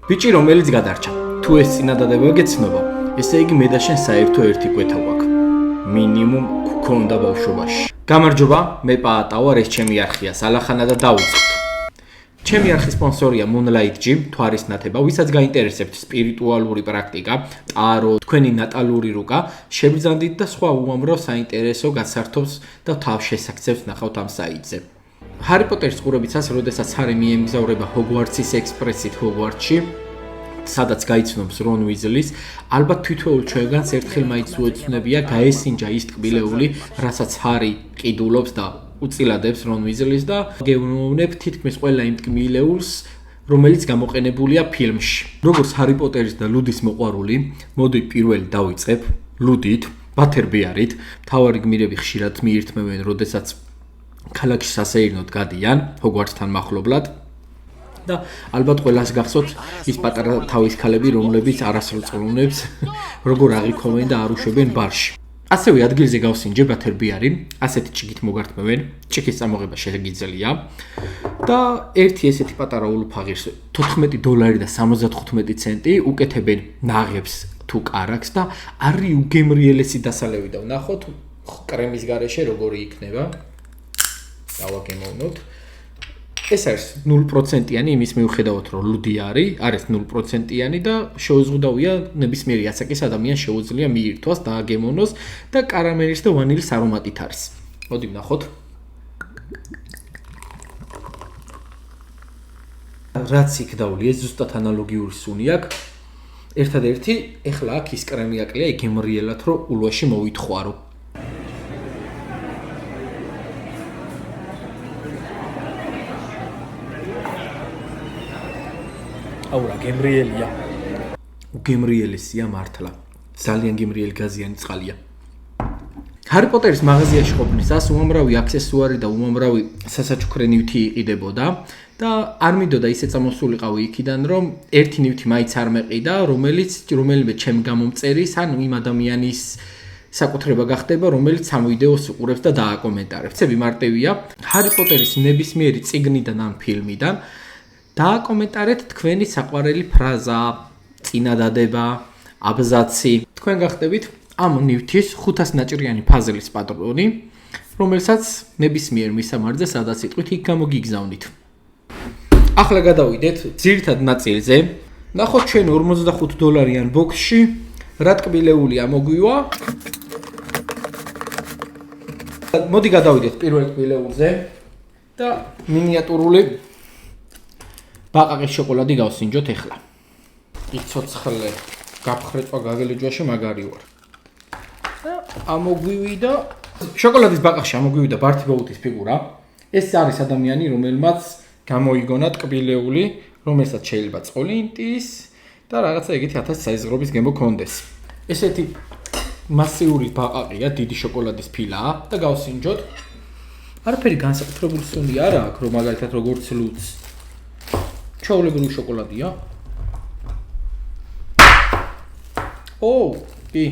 ბიჭი რომელიც გადარჩა. თუ ეს წინადადება გეცნობა, ესე იგი მე და შენ საერთო ერთი კვეთა გვაქვს. მინიმუმ გქონდა ბავშვობაში. გამარჯობა, მე პაატა ვარ, ეს ჩემი არხია, სალახანა და დავიწყოთ. ჩემი არხის სპონსორია Moonlight Gym, თვარის ნათება, ვისაც გაინტერესებთ სპირიტუალური პრაქტიკა, ტარო, თქვენი ნატალური რუკა, შებრძანდით და სხვა უამრავ საინტერესო გასართობს და თავშესაქცევს ნახავთ ამ საიტზე. ჰარი პოტერის ყურებიცას, როდესაც ჰარი მიემგზავრება ჰოგვარტსის ექსპრესით ჰოგვარტსში, სადაც გაიცნობს რონ უიზლის, ალბათ თითოეულ ჩვენგანს ერთხელ მაინც უეცნებია გაესინჯა ის ტკბილეული, რასაც ჰარი ყიდულობს და უწილადებს რონ უიზლის და გეუბნებ თითქმის ყველა იმ ტკბილეულს, რომელიც გამოყენებულია ფილმში. როგორც ჰარი პოტერის და ლუდის მოყვარული, მოდი პირველი დავიწყებ ლუდით, ბათერბეარით. მთავარი გმირები ხშირად მიირთმევენ, როდესაც ქალაქში სასეირნოდ გადიან ჰოგვარტსთან მახლობლად. და ალბათ ყველას გახსოვთ ის პატარა თავის ქალები, რომლებიც არასრულწლოვნებს როგორ აღიქოვენ და არ უშვებენ ბარში. ასევე ადგილზე გავსინჯე ბათერბეარი, ასეთი ჭიქით მოგართმევენ, ჭიქის წამოღება შეგიძლია და ერთი ესეთი პატარა ულუფაღირს $14 და 75 ცენტი უკეთებენ ნაღებს თუ კარაქს და არის უგემრიელესი დასალევი და ვნახოთ კრემის გარეშე როგორი იქნება. დავაგემოვნოთ. ეს არის 0%-იანი იმის მიუხედავად რომ ლუდი არის 0%-იანი და შეუზღუდავია ნებისმიერი ასაკის ადამიანს შეუძლია მიირთვას და აგემონოს და კარამელის და ვანილის არომატით არის. მოდი ვნახოთ. რაც იქ დავლი, ეს ზუსტად ანალოგიური სუნი აქვს. ერთადერთი, ეხლა აქ ის კრემი აკლია იგემრიელად რომ ულვაში მოვითხვარო. აურა გემრიელია. უგემრიელესია მართლა. ძალიან გემრიელი გაზიანი წყალია. ჰარი პოტერის მაღაზიაში ყოფნისას უამრავი აქსესუარი და უამრავი სასაჩუქრე ნივთი იყიდებოდა და არ მინდოდა ისე წამოსულიყავი იქიდან, რომ ერთი ნივთი მაინც არ მეყიდა, რომელიმე ჩემ გამომწერის ან იმ ადამიანის საკუთრება გახდება, რომელიც ამ ვიდეოს უყურებს და დააკომენტარებს. ცები მარტივია. ჰარი პოტერის ნებისმიერი წიგნიდან ან ფილმიდან დააკომენტარეთ თქვენი საყვარელი ფრაზა, წინადადება, აბზაცი. თქვენ გახდებით ამ ნივთის 500 ნაჭრიანი ფაზლის პატრონი, რომელსაც ნებისმიერ მისამართზე სადაც იტყვით იქ გამოგიგზავნით. ახლა გადავიდეთ ძირითად ნაწილზე. ნახოთ ჩვენ $45 ბოქსში რა ტკბილეული ამოგვივა. მოდი გადავიდეთ პირველ ტკბილეულზე და მინიატურული ბაყაყის შოკოლადი გავსინჯოთ ახლა. იცოცხლე, გაფხრეწვა გაგელეჯვაში მაგარი ვარ. და ამოგვივიდა შოკოლადის ბაყაყში ამოგვივიდა ბართი ბოუტის ფიგურა. ეს არის ადამიანი, რომელმაც გამოიგონა ტკბილეული, რომელსაც შეიძლება წყოლინტის და რაღაცა ეგეთი 1000 საიზღრობის გემო კონდეს. ესეთი მასიური ბაყაყია, დიდი შოკოლადის ფილაა და გავსინჯოთ. არაფერი განსაკუთრებული სუნი არ აქვს, რომ მაგალითად როგორც ლუდს ჩაოლებრივი შოკოლადია. კი,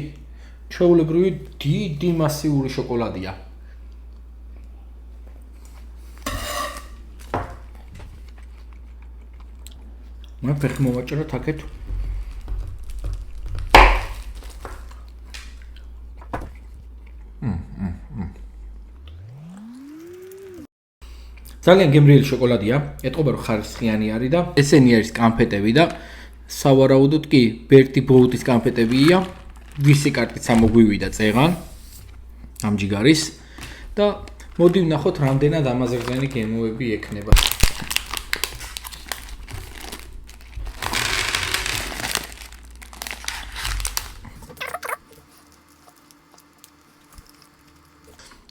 ჩაოლებრივი დიდი მასიური შოკოლადია. მე ფეხი მოვაჭროთ აქეთ. ძალიან გემრიელი შოკოლადია, ეტყობა რომ ხარისხიანი არის და ესენი არის კანფეტები და სავარაუდოდ კი ბერტი ბოუტის კანფეტებია, ვისი კარტიც ამოგვივიდა წეღან ამ ჯიგარის და მოდი ვნახოთ რამდენად ამაზრდენი გემოები ექნება.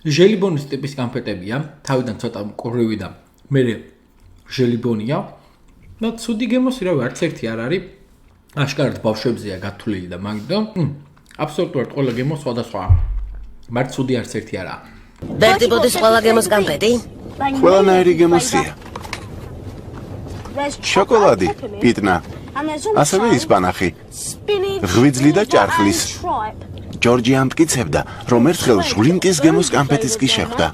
ჟელიბონის ტიპის კანფეტებია, თავიდან ცოტა მკვრივი და მერე ჟელიბონია. და ცუდი გემოსი რავი, არც ერთი არ არის. აშკარად ბავშვებზეა გათვლილი და მაგდო. აბსოლუტურად ყველა გემო სხვადასხვაა. მაგრამ ცუდი არც ერთი არაა. ბერტი ბოდის ყველა გემოს კანფეტი? ყველანაირი გემოსია. შოკოლადი, პიტნა. ასევე ისპანახი. ღვიძლი და ჭარხლის. ჯორჯი ამტკიცებდა, რომ ერთხელ ჟვლინკის გემოს კანფეტის კი შეხვდა.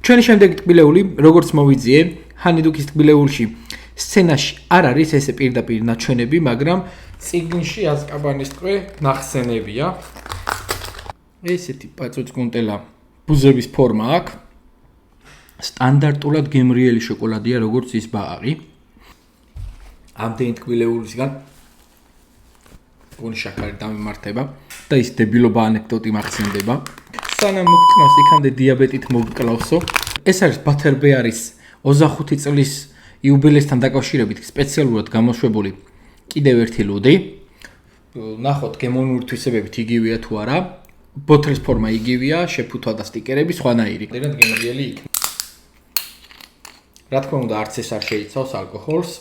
ჩვენი შემდეგი ტკბილეული, როგორც მოვიძიე, ჰანიდუკის ტკბილეულში სცენაში არ არის ესე პირდაპირ ნაჩვენები, მაგრამ წიგნში აზკაბანის ტყვე ნახსენებია. ესეთი პაწუწკუნტელა ბუზების ფორმა აქვს. სტანდარტულად გემრიელი შოკოლადია, როგორც ის ბაყაყი. ამდენი ტკბილეულისგან გონი შაქარი დამემართება და ის დებილობა ანეკდოტი მახსენდება. სანამ მოგწნავს იქამდე დიაბეტით მოგკლავსო. ეს არის ბათერბეარის 25 წლის იუბილეისთან დაკავშირებით სპეციალურად გამოშვებული კიდევ ერთი ლუდი. ნახოთ გემონური თვისებებით იგივეა თუ არა. ბოთლის ფორმა იგივეა, შეფუთვა და სტიკერები სხვანაირი. დედან გემრიელი იქნება. რა თქმა უნდა, არც ეს არ შეიცავს ალკოჰოლს.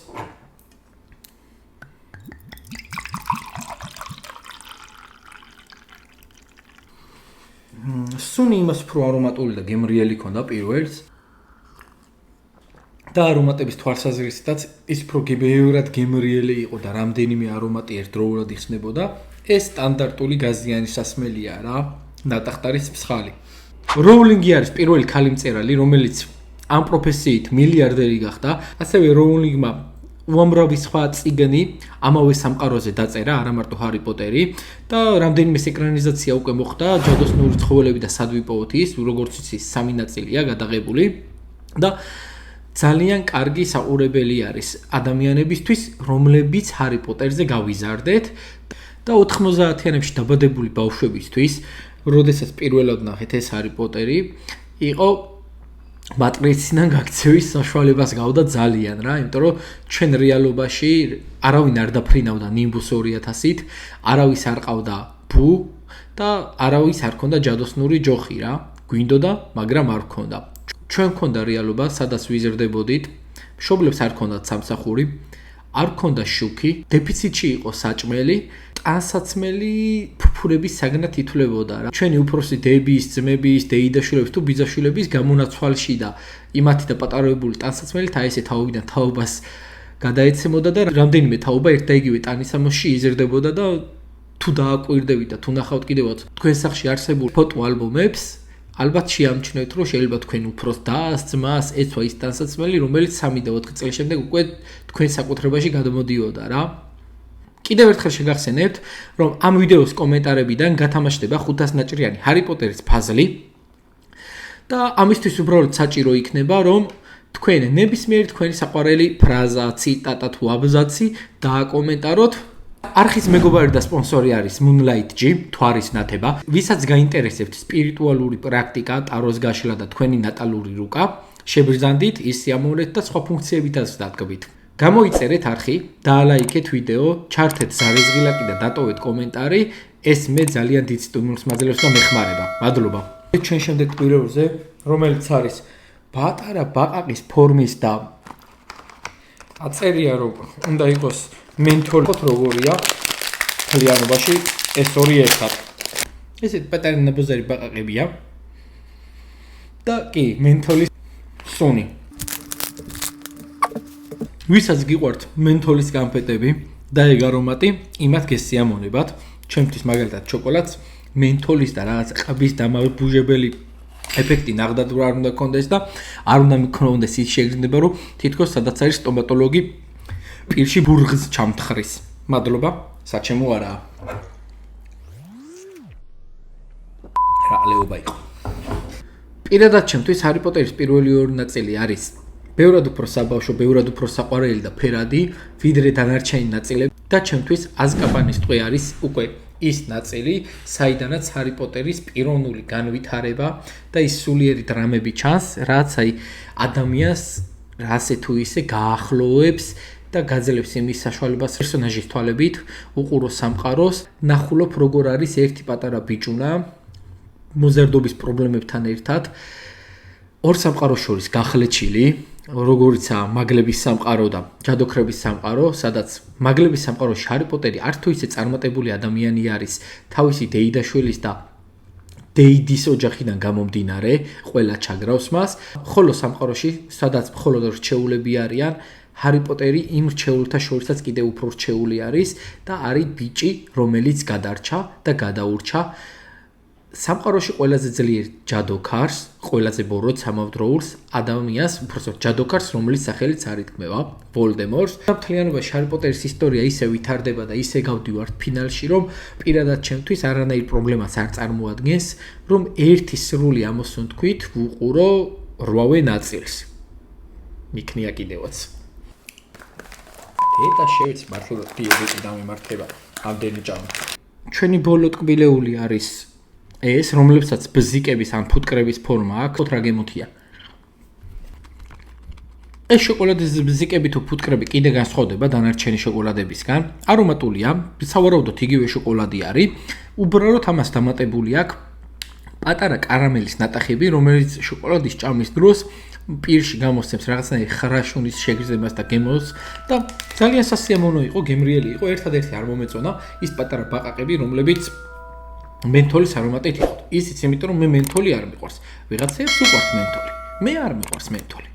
სუნი იმას უფრო არომატული და გემრიელი ქონდა პირველს. და არომატების თვალსაზრისითაც ის უფრო ბევრად გემრიელი იყო და რამდენიმე არომატი ერთდროულად იხსნებოდა. ეს სტანდარტული გაზიანი სასმელია რა, ნატახტარის მსხალი. როულინგი არის პირველი ქალი მწერალი, რომელიც ამ პროფესიით მილიარდერი გახდა. ასევე როულინგმა უამრავი სხვა წიგნი ამავე სამყაროზე დაწერა, არა მარტო ჰარი პოტერი და რამდენიმე ეკრანიზაცია უკვე მოხდა, ჯადოსნური ცხოველები და სადვიპოვოთის, როგორც იცის, 3 ნაწილია გადაღებული და ძალიან კარგი საყურებელი არის ადამიანებისთვის, რომლებიც ჰარი პოტერზე გავიზარდეთ და 90-იანებში დაბადებული ბავშვებისთვის, როდესაც პირველად ნახეთ ეს ჰარი პოტერი, იყო მატრიციდან გაქცევის საშუალებას გავდა ძალიან რა, იმიტომ რომ ჩვენ რეალობაში არავინ არ დაფრინავდა ნიმბუს 2000-ით, არავის არ ყავდა ბუ და არავის არ ქონდა ჯადოსნური ჯოხი რა, გვინდოდა, მაგრამ არ ქონდა. ჩვენ ქონდა რეალობა, სადაც ვიზრდებოდით, მშობლებს არ ქონდათ სამსახური, არ ქონდა შუქი, დეფიციტში იყო საჭმელი, ტანსაცმელი ფუფურების საგნად ითვლებოდა რა. ჩვენი უფროსი დების, ძმების, დეიდაშვილების თუ ბიძაშვილების გამონაცვალში და იმათი და პატარებული ტანსაცმელით აი ესე თაობიდან თაობას გადაეცემოდა და რამდენიმე თაობა ერთ და იგივე ტანისამოსში იზრდებოდა და თუ დააკვირდებით და თუ ნახავთ კიდევაც თქვენ სახში არსებულ ფოტო ალბომებს, ალბათ შეამჩნევთ, რომ შეიძლება თქვენ უფროს დას, ძმას ეცვა ის ტანსაცმელი, რომელიც 3 და 4 წელი შემდეგ უკვე თქვენ საკუთრებაში გადმოდიოდა რა. კიდევ ერთხელ შეგახსენებთ, რომ ამ ვიდეოს კომენტარებიდან გათამაშდება 500 ნაჭრიანი ჰარი პოტერის ფაზლი და ამისთვის უბრალოდ საჭირო იქნება, რომ თქვენ ნებისმიერი თქვენი საყვარელი ფრაზა, ციტატა თუ აბზაცი დააკომენტაროთ. არხის მეგობარი და სპონსორი არის Moonlight-G, თვარის ნათება, ვისაც გაინტერესებთ სპირიტუალური პრაქტიკა, ტაროს გაშლა და თქვენი ნატალური რუკა, შებრძანდით, ის სიამოვნეთ და სხვა ფუნქციებითაც დადგმით. გამოიწერეთ არხი, დაალაიქეთ ვიდეო, ჩართეთ ზარეზღილაკი და დატოვეთ კომენტარი, ეს მე ძალიან დიდ სტიმულს მაძლევს და მეხმარება. მადლობა. ჩვენ შემდეგ ვიდეოზე, რომელიც არის პატარა ბაყაყის ფორმის და აწერია რომ უნდა იყოს მენთოლი როგორია realობაში ეს ორი ერთად. ესეთ პატარა ნაბოზარი ბაყაყებია და კი მენთოლის სუნი. ვისაც გიყვართ მენთოლის კამფეტები და ეგ არომატი, იმათ გესიამოვნებათ. ჩემთვის მაგალითად შოკოლადს მენთოლის და რაღაც ყბის დამაბუჟებელი ეფექტი ნახდად არ უნდა კონდეს და არ უნდა მიქონდეს ის შეგრძნება რომ თითქოს სადაც არის სტომატოლოგი პირში ბურღს ჩამთხრის. მადლობა, საჩემო არაა. რა ლეობა იყო. პირადად ჩემთვის ჰარი პოტერის პირველი 2 ნაწილი არის ბევრად უფრო საბავშვო, ბევრად უფრო საყვარელი და ფერადი, ვიდრე დანარჩენი ნაწილები და ჩემთვის აზკაბანის ტყვე არის უკვე ის ნაწილი, საიდანაც ჰარი პოტერის პიროვნული განვითარება და ის სულიერი დრამები ჩანს, რაც აი ადამიანს რასე თუ ისე გაახლოვებს და გაძლევს იმის საშუალებას პერსონაჟის თვალებით უყუროს სამყაროს, ნახულობ როგორ არის ერთი პატარა ბიჭუნა მოზარდობის პრობლემებთან ერთად ორ სამყაროს შორის გახლეჩილი, როგორიცაა მაგლების სამყარო და ჯადოქრების სამყარო, სადაც მაგლების სამყაროში ჰარი პოტერი არ თუ ისე წარმატებული ადამიანი არის თავისი დეიდაშვილის და დეიდის ოჯახიდან გამომდინარე, ყველა ჩაგრავს მას, ხოლო სამყაროში, სადაც მხოლოდ რჩეულები არიან, ჰარი პოტერი იმ რჩეულთა შორისაც კიდევ უფრო რჩეული არის და არის ბიჭი, რომელიც გადარჩა და გადაურჩა სამყაროში ყველაზე ძლიერ ჯადოქარს, ყველაზე ბოროტ სამავდროულს ადამიანს, უბრალოდ ჯადოქარს, რომელიც სახელიც არ ითქმება, ვოლდემორს. მთლიანობაში ჰარი პოტერის ისტორია ისე ვითარდება და ისე გავდივართ ფინალში, რომ პირადად ჩემთვის არანაირ პრობლემას არ წარმოადგენს, რომ ერთი სრული ამოსუნთქვით ვუყურო 8-ვე ნაწილს. მიქნია კიდევაც. დედა შევიც მართლა დიაბეტი დამემართება ამდენი ჭამა. ჩვენი ბოლო ტკბილეული არის ეს, რომლებსაც ბზიკების ან ფუტკრების ფორმა აქვს, რა გემოთია. ეს შოკოლადის ბზიკები თუ ფუტკრები კიდე განსხვავდება დანარჩენი შოკოლადებისგან. არომატულია, სავარაუდოდ იგივე შოკოლადი არის, უბრალოდ ამას დამატებული აქვს პატარა კარამელის ნატახები, რომელიც შოკოლადის ჭამის დროს პირში გამოსცემს რაღაცნაირ ხრაშუნის შეგრძნებას და გემოს და ძალიან სასიამოვნო იყო, გემრიელი იყო, ერთადერთი არ მომეწონა ის პატარა ბაყაყები, რომლებიც მენთოლის არომატით იყო. ისიც იმიტომ რომ მე მენთოლი არ მიყვარს. ვიღაცებს უყვართ მენთოლი. მე არ მიყვარს მენთოლი.